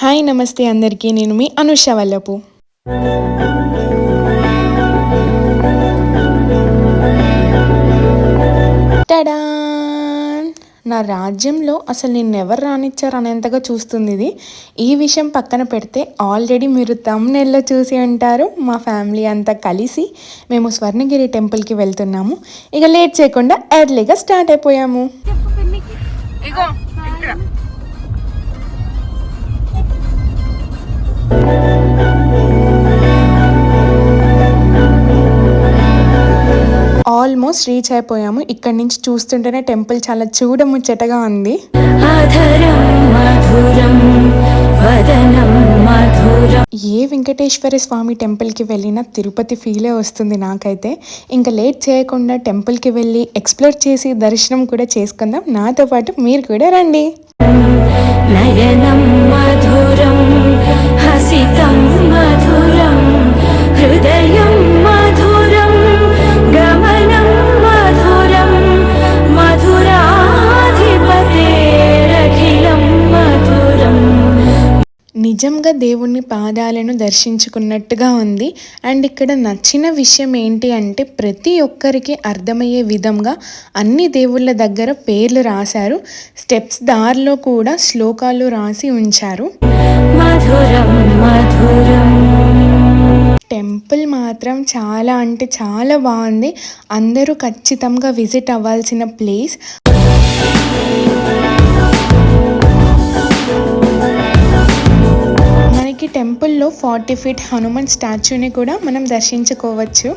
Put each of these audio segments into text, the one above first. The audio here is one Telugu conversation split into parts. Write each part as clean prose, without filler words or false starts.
హాయ్ నమస్తే అందరికీ. నేను మీ అనుష వల్లపు. టడాన్! నా రాజ్యంలో అసలు నిన్నెవరు రానిచ్చారు అనేంతగా చూస్తుంది ఇది. ఈ విషయం పక్కన పెడితే ఆల్రెడీ మీరు థంబ్నెయిల్లో చూసి ఉంటారు. మా ఫ్యామిలీ అంతా కలిసి మేము స్వర్ణగిరి టెంపుల్కి వెళ్తున్నాము. ఇక లేట్ చేయకుండా ఎర్లీగా స్టార్ట్ అయిపోయాము. ఆల్మోస్ట్ రీచ్ అయిపోయాము. ఇక్కడ నుంచి చూస్తుంటేనే టెంపుల్ చాలా చూడముచ్చటగా ఉంది. ఏ వెంకటేశ్వర స్వామి టెంపుల్కి వెళ్ళినా తిరుపతి ఫీలే వస్తుంది నాకైతే. ఇంకా లేట్ చేయకుండా టెంపుల్కి వెళ్ళి ఎక్స్ప్లోర్ చేసి దర్శనం కూడా చేసుకుందాం. నాతో పాటు మీరు కూడా రండి. నయనం మధురం హసితం మధురం హృదయం మధురం గమనం మధురం మధురాధిపతేరఖిలం మధురం. నిజంగా దేవుణ్ణి పాదాలను దర్శించుకున్నట్టుగా ఉంది. అండ్ ఇక్కడ నచ్చిన విషయం ఏంటి అంటే ప్రతి ఒక్కరికి అర్థమయ్యే విధంగా అన్ని దేవుళ్ళ దగ్గర పేర్లు రాశారు. స్టెప్స్ దారిలో కూడా శ్లోకాలు రాసి ఉంచారు. టెంపుల్ మాత్రం చాలా అంటే చాలా బాగుంది. అందరూ ఖచ్చితంగా విజిట్ అవ్వాల్సిన ప్లేస్. మనకి టెంపుల్లో 40 feet హనుమాన్ స్టాచ్యూని కూడా మనం దర్శించుకోవచ్చు.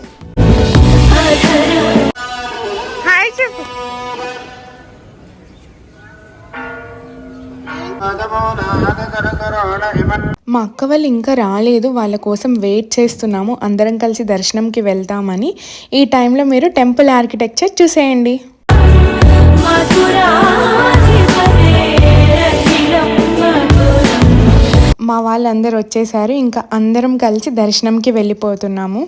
మా అక్క వాళ్ళు ఇంకా రాలేదు. వాళ్ళ కోసం వెయిట్ చేస్తున్నాము. అందరం కలిసి దర్శనంకి వెళ్తామని. ఈ టైంలో మీరు టెంపుల్ ఆర్కిటెక్చర్ చూసేయండి. మా వాళ్ళందరూ వచ్చేసారు. ఇంకా అందరం కలిసి దర్శనంకి వెళ్ళిపోతున్నాము.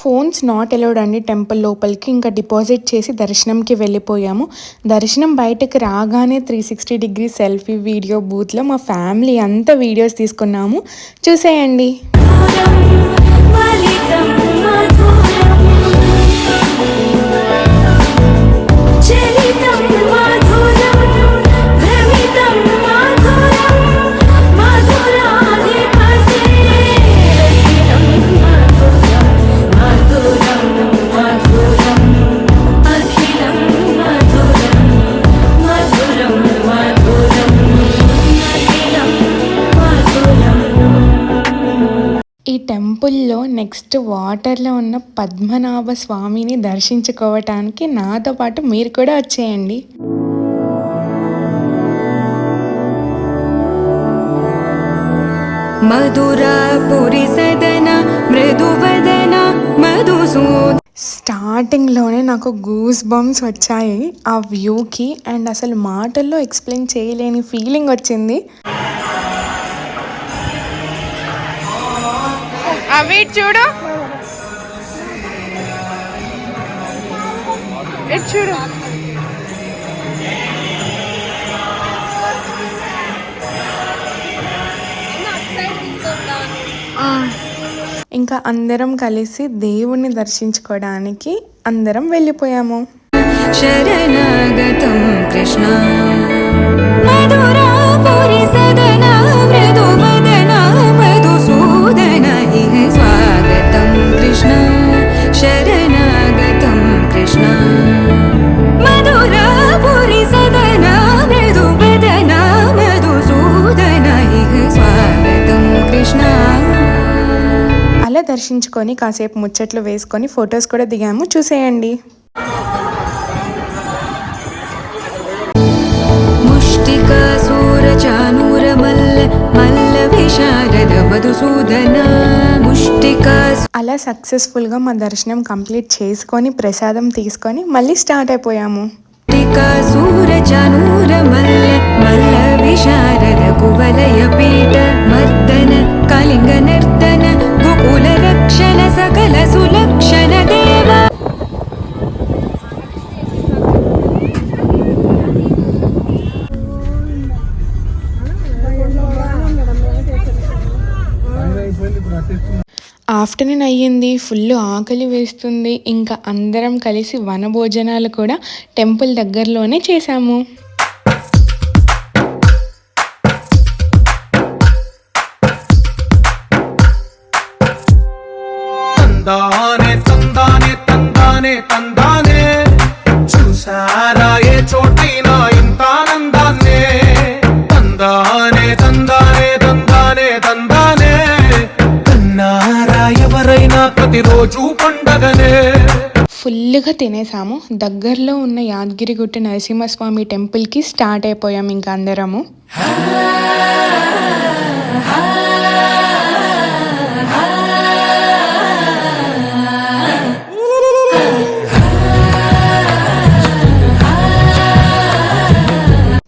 ఫోన్స్ నాట్ అలౌడ్ అండి టెంపుల్ లోపలికి. ఇంకా డిపాజిట్ చేసి దర్శనంకి వెళ్ళిపోయాము. దర్శనం బయటకు రాగానే 360 degree సెల్ఫీ వీడియో బూత్లో మా ఫ్యామిలీ అంతా వీడియోస్ తీసుకున్నాము. చూసేయండి. ఈ టెంపుల్లో నెక్స్ట్ వాటర్లో ఉన్న పద్మనాభ స్వామిని దర్శించుకోవటానికి నాతో పాటు మీరు కూడా వచ్చేయండి. మధురాపురి సదన మృదువదన మధుసూదన. స్టార్టింగ్లోనే నాకు గూస్ బంప్స్ వచ్చాయి ఆ వ్యూకి. అండ్ అసలు మాటల్లో ఎక్స్ప్లెయిన్ చేయలేని ఫీలింగ్ వచ్చింది. అవి చూడు, చూడు. ఇంకా అందరం కలిసి దేవుణ్ణి దర్శించుకోవడానికి అందరం వెళ్ళిపోయాము. శరణాగతం కృష్ణ మధురాపురి సదన మృదువదన మధుసూదన స్వాగతం కృష్ణ శరణాగతం కృష్ణ మధురాపురి సదన మృదువదన మధుసూదన స్వాగతం కృష్ణ. అలా దర్శించుకొని కాసేపు ముచ్చట్లు వేసుకొని ఫొటోస్ కూడా దిగాము. చూసేయండి. అలా సక్సెస్ఫుల్గా మా దర్శనం కంప్లీట్ చేసుకొని ప్రసాదం తీసుకొని మళ్ళీ స్టార్ట్ అయిపోయాము. కళింగ నర్తన గోకుల రక్షణ సకల సులక్షణ దేవ. ఆఫ్టర్నూన్ అయ్యింది, ఫుల్ ఆకలి వేస్తుంది. ఇంకా అందరం కలిసి వనభోజనాలు కూడా టెంపుల్ దగ్గరలోనే చేశాము. తందానే తందానే తందానే తందానే చూసారా ఏ చోటైనా ఇంత ఆనందాన్నే తందానే తందానే తందానే తందానే కన్నారా ఎవరైనా ప్రతిరోజు పండగనే. ఫుల్గా తినేసాము. దగ్గరలో ఉన్న యాదగిరిగుట్ట నరసింహస్వామి టెంపుల్కి స్టార్ట్ అయిపోయాం ఇంకా అందరము.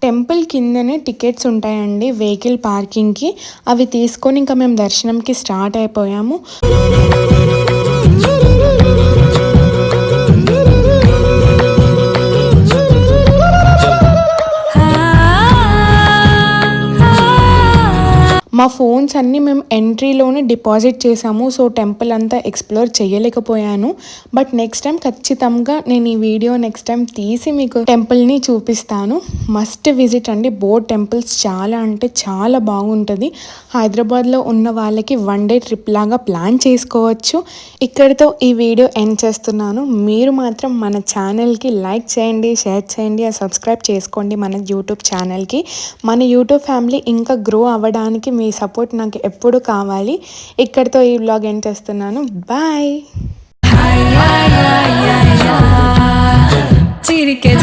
టెంపుల్ కిందనే టికెట్స్ ఉంటాయండి వెహికల్ పార్కింగ్కి. అవి తీసుకొని ఇంకా మేము దర్శనంకి స్టార్ట్ అయిపోయాము. మా ఫోన్స్ అన్నీ మేము ఎంట్రీలోనే డిపాజిట్ చేసాము. సో టెంపుల్ అంతా ఎక్స్ప్లోర్ చేయలేకపోయాను. బట్ నెక్స్ట్ టైం ఖచ్చితంగా నేను ఈ వీడియో నెక్స్ట్ టైం తీసి మీకు టెంపుల్ని చూపిస్తాను. మస్ట్ విజిట్ అండి. బోత్ టెంపుల్స్ చాలా అంటే చాలా బాగుంటుంది. హైదరాబాద్లో ఉన్న వాళ్ళకి 1 డే ట్రిప్ లాగా ప్లాన్ చేసుకోవచ్చు. ఇక్కడితో ఈ వీడియో ఎండ్ చేస్తున్నాను. మీరు మాత్రం మన ఛానల్కి లైక్ చేయండి, షేర్ చేయండి, సబ్స్క్రైబ్ చేసుకోండి మన యూట్యూబ్ ఛానల్కి. మన యూట్యూబ్ ఫ్యామిలీ ఇంకా గ్రో అవ్వడానికి మీ సపోర్ట్ నాకు ఎప్పుడు కావాలి. ఇక్కడితో ఈ వ్లాగ్ ఎండ్ చేస్తున్నాను. బాయ్. చిరికే